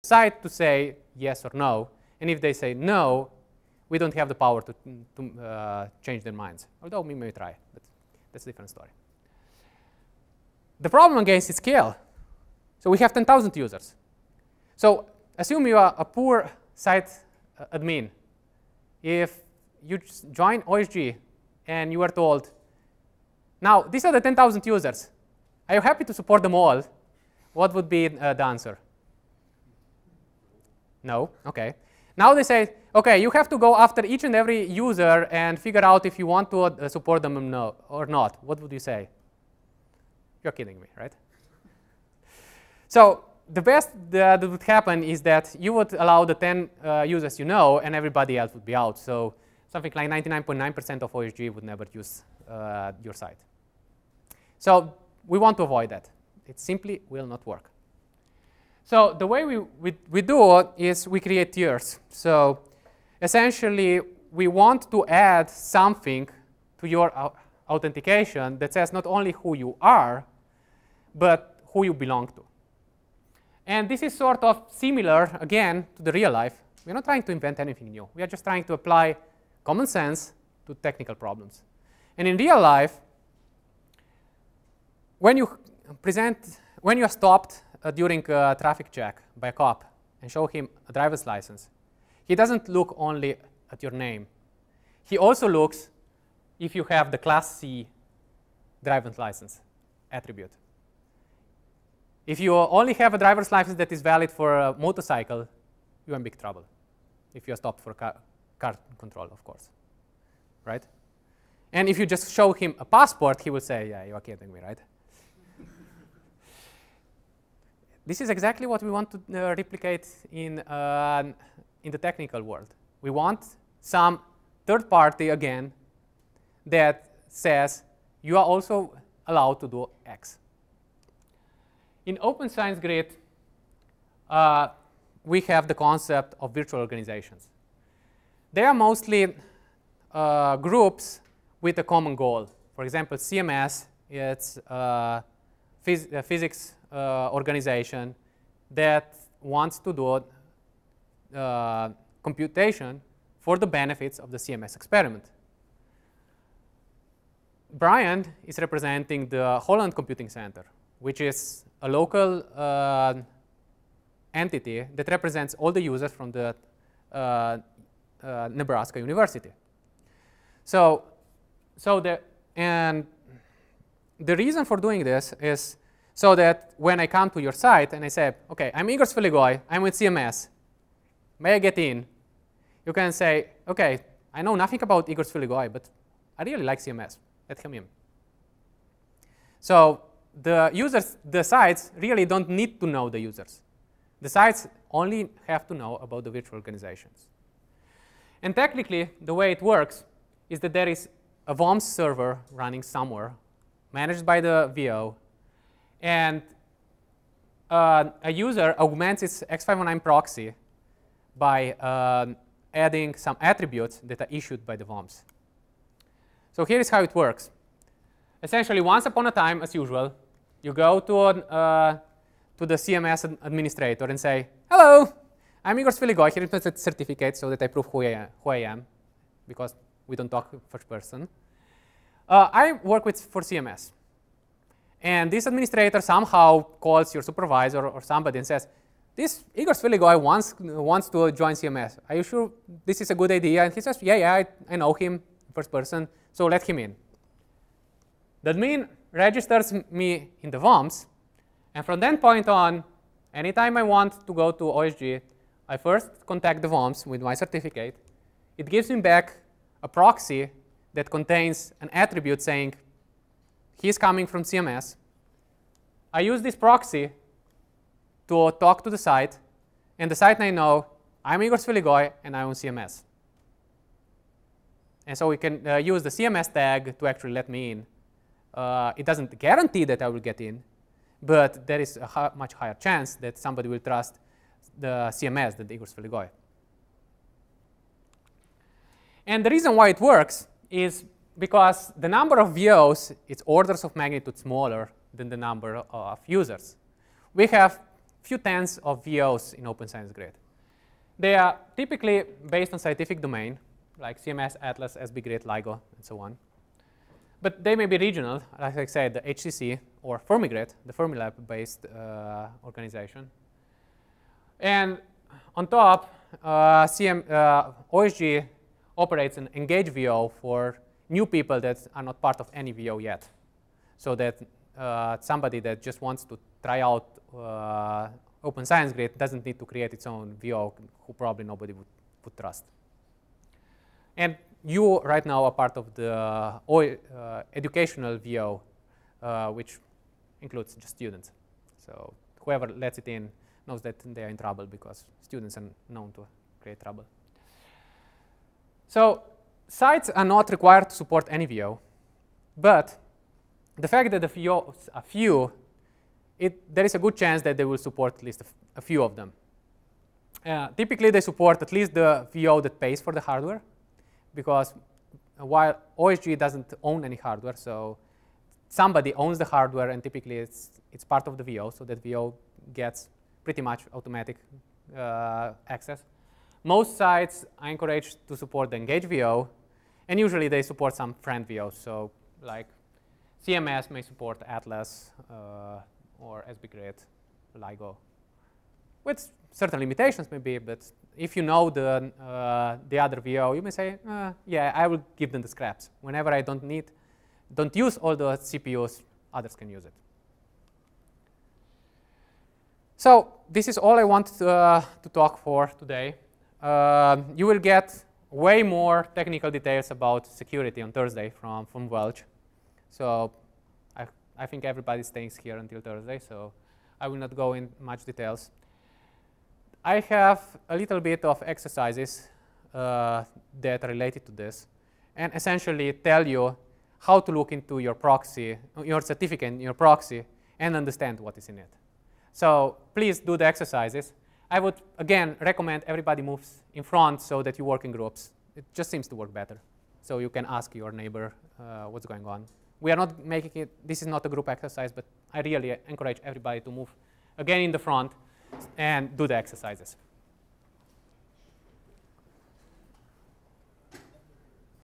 site to say yes or no. And if they say no, we don't have the power to change their minds. Although we may try, but that's a different story. The problem against is scale. So we have 10,000 users. So assume you are a poor site admin. If you join OSG and you are told, now these are the 10,000 users. Are you happy to support them all? What would be the answer? No. OK. Now they say, OK, you have to go after each and every user and figure out if you want to support them or not. What would you say? You're kidding me, right? So the best that would happen is that you would allow the 10 users you know, and everybody else would be out. So something like 99.9% of OSG would never use your site. So we want to avoid that. It simply will not work. So the way we do it is we create tiers. So essentially, we want to add something to your authentication that says not only who you are, but who you belong to. And this is sort of similar, again, to the real life. We're not trying to invent anything new. We are just trying to apply common sense to technical problems. And in real life, when you are stopped during a traffic check by a cop and show him a driver's license, he doesn't look only at your name. He also looks if you have the Class C driver's license attribute. If you only have a driver's license that is valid for a motorcycle, you're in big trouble. If you're stopped for car control, of course, right? And if you just show him a passport, he will say, yeah, you're kidding me, right? This is exactly what we want to replicate in the technical world. We want some third party, again, that says you are also allowed to do X. In Open Science Grid, we have the concept of virtual organizations. They are mostly groups with a common goal. For example, CMS, it's a physics organization that wants to do computation for the benefits of the CMS experiment. Brian is representing the Holland Computing Center, which is a local entity that represents all the users from the Nebraska University. And the reason for doing this is so that when I come to your site and I say, OK, I'm Igor Sfiligoi, I'm with CMS, may I get in? You can say, OK, I know nothing about Igor Sfiligoi, but I really like CMS. Let him in. So the users, the sites really don't need to know the users. The sites only have to know about the virtual organizations. And technically, the way it works is that there is a VOMS server running somewhere, managed by the VO. And a user augments its X509 proxy by adding some attributes that are issued by the VOMS. So here is how it works. Essentially, once upon a time, as usual, you go to the CMS administrator and say, hello, I'm Igor Sfiligoi. Here is my certificate so that I prove who I am, because we don't talk first person. I work for CMS. And this administrator somehow calls your supervisor or somebody and says, this Igor Sfiligoi wants to join CMS. Are you sure this is a good idea? And he says, yeah, I know him, first person, so let him in. The admin registers me in the VOMS. And from that point on, anytime I want to go to OSG, I first contact the VOMS with my certificate. It gives me back a proxy that contains an attribute saying, he's coming from CMS. I use this proxy to talk to the site. And the site I know, I'm Igor Sfiligoi, and I'm on CMS. And so we can use the CMS tag to actually let me in. It doesn't guarantee that I will get in, but there is a much higher chance that somebody will trust the CMS than the Igor Sfiligoi. And the reason why it works is because the number of VOs is orders of magnitude smaller than the number of users. We have few tens of VOs in Open Science Grid. They are typically based on scientific domain, like CMS, Atlas, SB Grid, LIGO, and so on. But they may be regional, like I said, the HCC or FermiGrid, the Fermilab-based organization. And on top, OSG operates an engage VO for new people that are not part of any VO yet. So that somebody that just wants to try out Open Science Grid doesn't need to create its own VO, who probably nobody would trust. And you right now are part of the educational VO, which includes just students. So whoever lets it in knows that they are in trouble because students are known to create trouble. So sites are not required to support any VO, but the fact that the VOs are few, there is a good chance that they will support at least a few of them. Typically, they support at least the VO that pays for the hardware, because while OSG doesn't own any hardware, so somebody owns the hardware, and typically it's part of the VO, so that VO gets pretty much automatic access. Most sites are encouraged to support the Engage VO, and usually they support some friend VOs. So like CMS may support Atlas or SB Grid, LIGO, with certain limitations maybe, but if you know the other VO, you may say, yeah, I will give them the scraps. Whenever I don't use all the CPUs, others can use it. So this is all I want to talk for today. You will get way more technical details about security on Thursday from Welch. So I think everybody stays here until Thursday, so I will not go in much details. I have a little bit of exercises that are related to this, and essentially tell you how to look into your proxy, your certificate in your proxy, and understand what is in it. So please do the exercises. I would, again, recommend everybody moves in front so that you work in groups. It just seems to work better. So you can ask your neighbor what's going on. We are not making it, this is not a group exercise, but I really encourage everybody to move again in the front and do the exercises.